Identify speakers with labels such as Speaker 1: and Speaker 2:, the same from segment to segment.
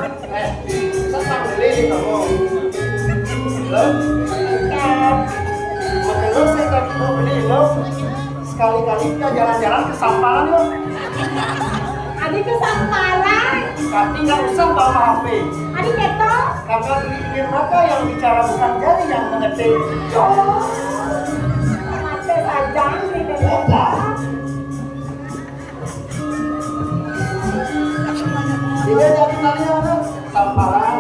Speaker 1: Senang beli kamu. Lo? Makan lo saya tak mau beli lo. Sekali-kali kita jalan-jalan ke Samparan yuk.
Speaker 2: Adik ke Samparan.
Speaker 1: Tapi nggak usah bawa HP.
Speaker 2: Adik keto.
Speaker 1: Karena di mata yang bicara bukan jari yang mengetik.
Speaker 2: Oh. Mate saja di Indonesia.
Speaker 1: Dia jadi tadi mana? Samparan.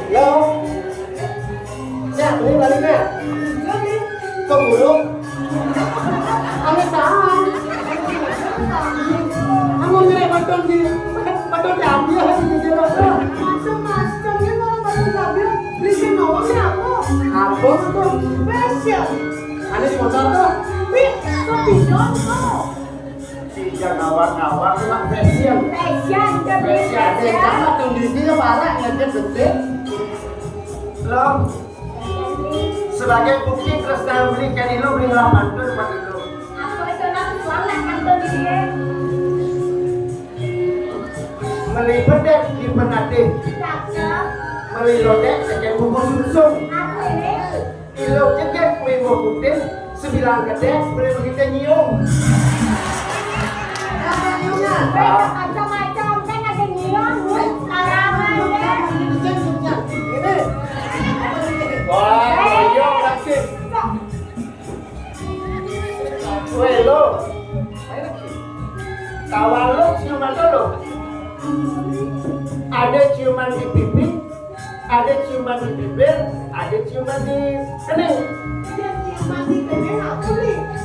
Speaker 1: Yo. Ya, beli baliknya.
Speaker 2: Jadi,
Speaker 1: Kok buruk?
Speaker 2: ane tahan.
Speaker 1: Kamu nyerek beton diambil di jero.
Speaker 2: Macam-macam ya kalau baru ngambil beli kenong ya aku.
Speaker 1: Apa tuh?
Speaker 2: Spesial.
Speaker 1: Ane sponsor tuh.
Speaker 2: Kepidon kok.
Speaker 1: Tiga kawan-kawan cuma spesial.
Speaker 2: Spesial, kita beli
Speaker 1: Spesial.
Speaker 2: spesial.
Speaker 1: Sama tuh di sini parah ngajak gede. Lo sebagai bukti terus dalam beli jadi lo beli laman tuh depan itu.
Speaker 2: Aku itu nanti soalnya kantor dia.
Speaker 1: Melipet deh di penate.
Speaker 2: Cakep.
Speaker 1: Melilo deh sekian bubur susung.
Speaker 2: Aku ini.
Speaker 1: Ilo cekek kue mau putih. 9 kedek boleh begitu nyium. Apa nyiumnya?
Speaker 2: Macam-macam kan ada nyium, larangan deh.
Speaker 1: Ini. Wah, ayo lagi. Weh lo. Kawan lo ciuman dulu. Ada ciuman di pipi, ada ciuman di bibir, ada ciuman di kening.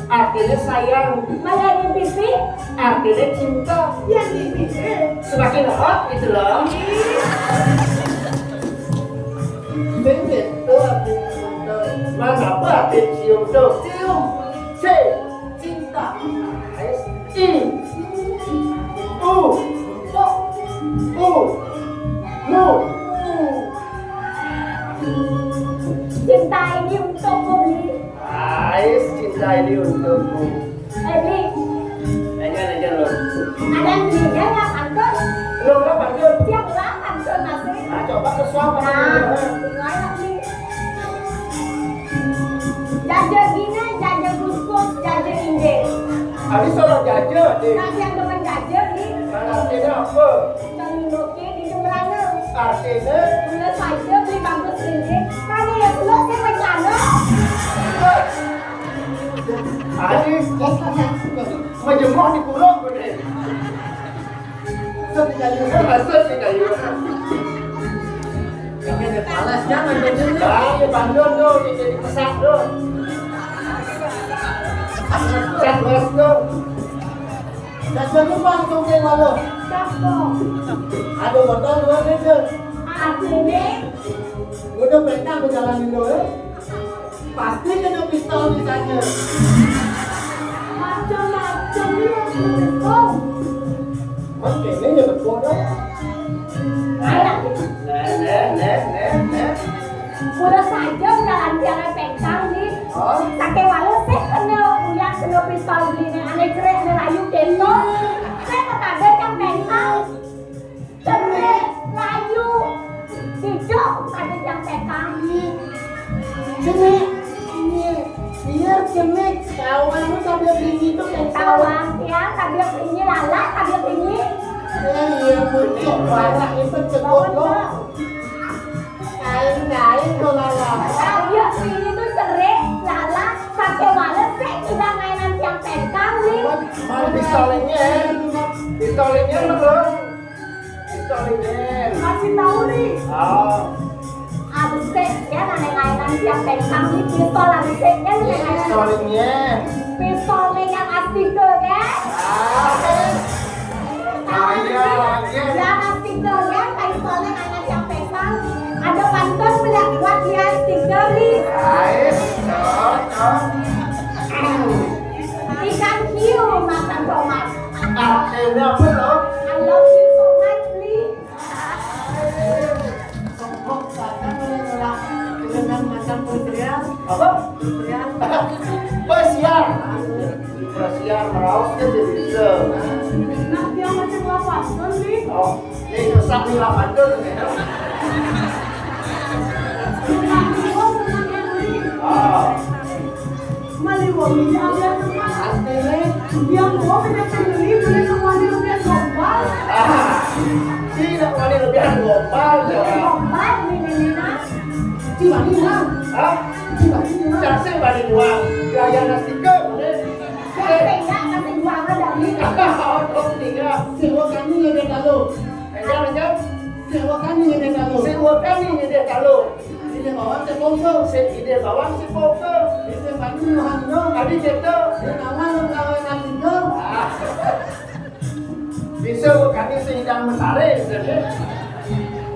Speaker 1: Artinya sayang.
Speaker 2: Malah di pipi,
Speaker 1: Artinya cinta.
Speaker 2: yang di pipi.
Speaker 1: Semakin hot gitu loh. Tinggi tuh mana apa arti cium tuh? Cium. C. Cinta. I. U. U. Mu.
Speaker 2: Cinta ini untukmu, Bli.
Speaker 1: Ais, cinta ini untukmu.
Speaker 2: Bli,
Speaker 1: Aja lo.
Speaker 2: ada yang belinya nggak kantor?
Speaker 1: Lo berapa tuh?
Speaker 2: Siap lah kantor masih.
Speaker 1: Nah, coba ke suami.
Speaker 2: Nah, tinggal lagi. Jajar gini, jajar kuskus, jajar injek.
Speaker 1: Habis soal jaja deh.
Speaker 2: Nanti yang depan jajar nih,
Speaker 1: Artinya apa?
Speaker 2: cendoknya di jembrana.
Speaker 1: Artinya
Speaker 2: Mulai saja beli bangkus injek. Kali ya pulang saya bencana.
Speaker 1: Adi menjemur di pulau gede. Set di kayu, set di kayu.
Speaker 3: Panas jangan jadi.
Speaker 1: Nah, Bandung tuh jadi pesak tuh. Set bos tuh.
Speaker 3: Dasarnya bang cungke malu.
Speaker 2: Cakep.
Speaker 3: Ada botol dua meja.
Speaker 2: Aslinya
Speaker 3: Udah pernah aku jalanin dulu. Pasti kena pistol misalnya.
Speaker 2: macam-macam ya. Oh,
Speaker 1: Mas kayaknya ya betul dong.
Speaker 2: anak.
Speaker 1: Nah.
Speaker 2: Udah saja jalan jalan pengkang nih.
Speaker 1: Oh,
Speaker 2: Sake walau saya kena uyak kena pistol beli nih aneh kere aneh rayu keno. Saya kata ada yang pengkang. Kere rayu. Tidak ada yang pengkang.
Speaker 3: Sini, biar cemik. Kawanmu sambil tinggi itu kayak
Speaker 2: Tawang ya, tabir ini lala, tabir ini.
Speaker 3: Iya, muncul parah itu cekut lo. Kain lo lala.
Speaker 2: Tabir ini tuh cerai, lala, sake walau saya tidak mainan yang pengkang nih.
Speaker 1: mau pistolnya belum. Pistolnya.
Speaker 2: Masih tahu nih.
Speaker 1: Oh,
Speaker 2: Abisek ya mainan yang pengkang nih pistol abisek ya mainan.
Speaker 1: pistolnya.
Speaker 2: Pistolnya yang astikal ya. Yang astikal ya, pistolnya mainan yang pengkang. Ada pantun melihat buat dia astikal nih. Ikan hiu makan tomat.
Speaker 1: Artinya apa loh?
Speaker 2: I love you so much, Lee.
Speaker 3: Sombong kadang menolak dengan macam putrian.
Speaker 1: Apa?
Speaker 3: Putrian.
Speaker 1: Persiar merausnya jadi bisa.
Speaker 2: Nah, Nanti.
Speaker 1: Oh, ini usah di lavender ya. Oh,
Speaker 3: Aslinya
Speaker 2: Yang gua punya sendiri boleh kembali lebih gombal.
Speaker 1: tidak wani lebihan gombal ya.
Speaker 2: Gombal Nina.
Speaker 3: Cibani uang.
Speaker 1: Hah?
Speaker 3: Cibani uang.
Speaker 1: Casi bani uang, gaya nasi ke.
Speaker 2: Saya enggak kasih uang ada ini.
Speaker 1: Oh, tiga.
Speaker 3: Sewa kami yang kalau.
Speaker 1: Enggak.
Speaker 3: Sewa kami yang kalau.
Speaker 1: Sewa kami ni dia kalau.
Speaker 3: Ini bawa sepuluh.
Speaker 1: Ide bawang si poke.
Speaker 3: Ini bani uang dong.
Speaker 1: Tadi kita.
Speaker 3: Ini awal kawan nanti dong.
Speaker 1: Bisa kami sedang menarik jadi.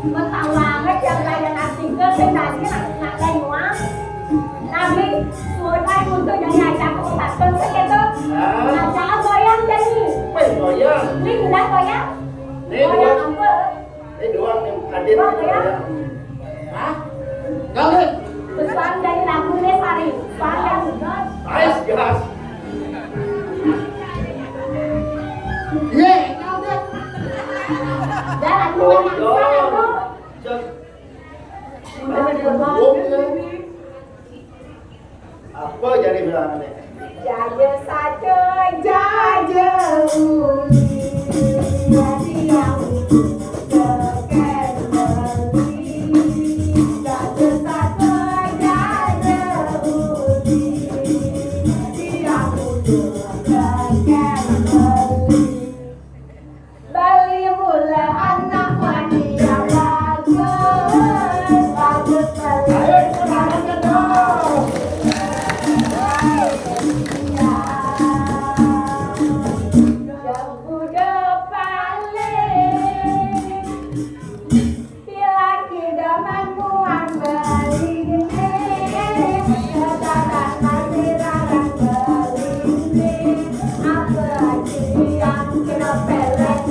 Speaker 2: Mentang banget yang kaya nasi ke sendiri nak kaya uang. Nabi mulai untuk jadi ajak keutasan segitu. Ajak goyang jadi.
Speaker 1: Goyang.
Speaker 2: Ini bilang goyang.
Speaker 1: Ini
Speaker 2: Goyang apa?
Speaker 1: Ini doang yang hadir di goyang.
Speaker 3: Hah? Galit.
Speaker 2: Pesan dari lagu ini Sari. Panjang banget.
Speaker 1: Ais gas.
Speaker 3: Ye, kau deh.
Speaker 2: Dan lagu yang aku.
Speaker 1: Apa jadi bilang ini?
Speaker 2: Jaja saja, jaja uli. Jadi yang Bali mula anak wanita bagus, bagus Bali.
Speaker 1: Ayo semangat dong.
Speaker 2: Jambu depan bila kita memuan Bali kedatangan masih larang Bali apa yang kita pelet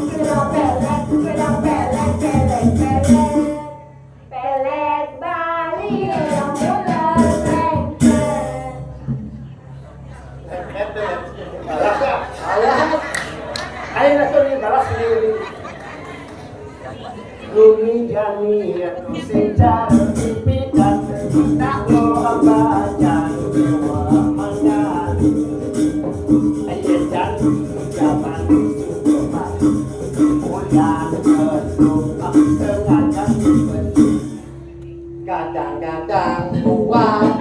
Speaker 2: pelet Bali yang mulai
Speaker 1: Balas ya? Ayo nak ni balas ni. Lumi jani aku secara pipikan tak mau baca semua mengalir. Ayo dan zaman sudah ulang berdoa sengaja kadang-kadang buat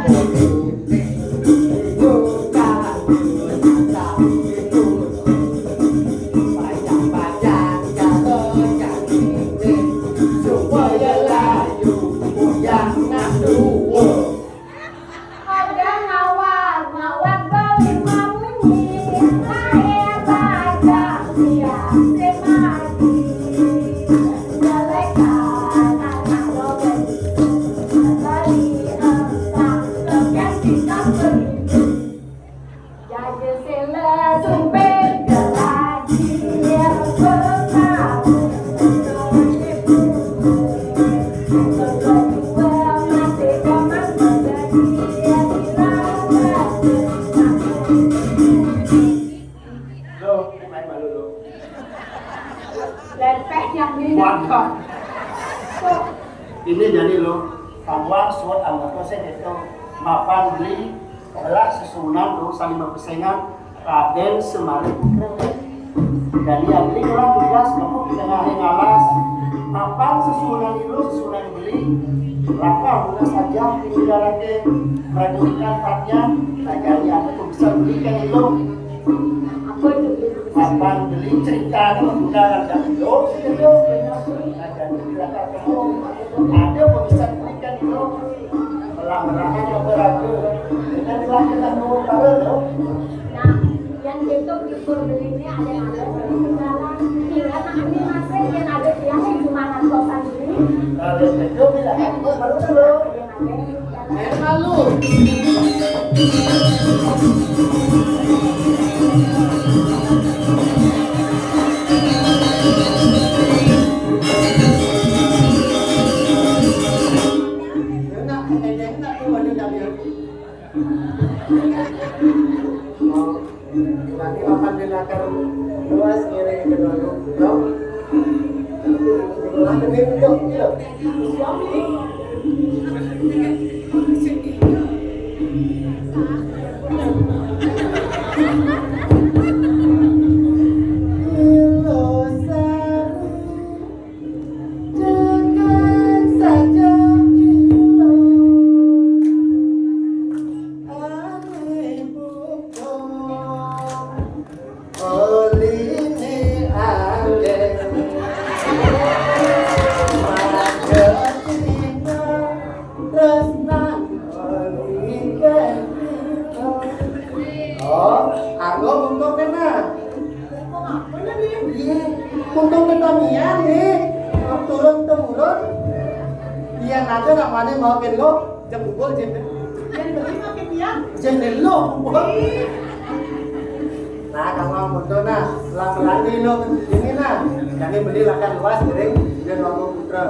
Speaker 2: ada ngawak Bali mamunyi saya baca siap semati jalekan anak doben Bali entah kemudian kita beri jaja sila sumpit gelagi berkabung
Speaker 1: Lo, main malu lo.
Speaker 2: lepeh yang ini
Speaker 1: Wah, ini jadi lo. Kawan suat anggota saya itu mapan beli adalah susunan lo saling berpesengan Raden Semari Putra. Dan yang beli orang tugas kamu di tengah ngalas. Mapan susunan itu susunan beli. Raka mudah saja tinggal lagi merajukan haknya. Tajari aku bisa belikan itu.
Speaker 2: apa itu
Speaker 1: Mapan beli cerita itu sudah ada itu. Ada bisa berikan itu melang-melangan yang beragu dengan telah kita mau taruh
Speaker 2: nah yang itu libur beli ini ada yang ada di dalam tinggal nanti masih yang ada dia yang cuma kosan ini
Speaker 1: kalau itu tidak aku baru dulu
Speaker 3: Malu. Nanti akan dilakukan luas ngiring ke dulu, Lagi nih dong, iya. Oh, aku untuk kena. Iya, untuk ketamian nih. Turun temurun. Iya, nanti namanya mau lo jempol jempol. Jempol lo, nah, kamu untuk nah, pelan-pelan nih lo ini nah, jangan beli lakan luas, jadi dia ngomong putra.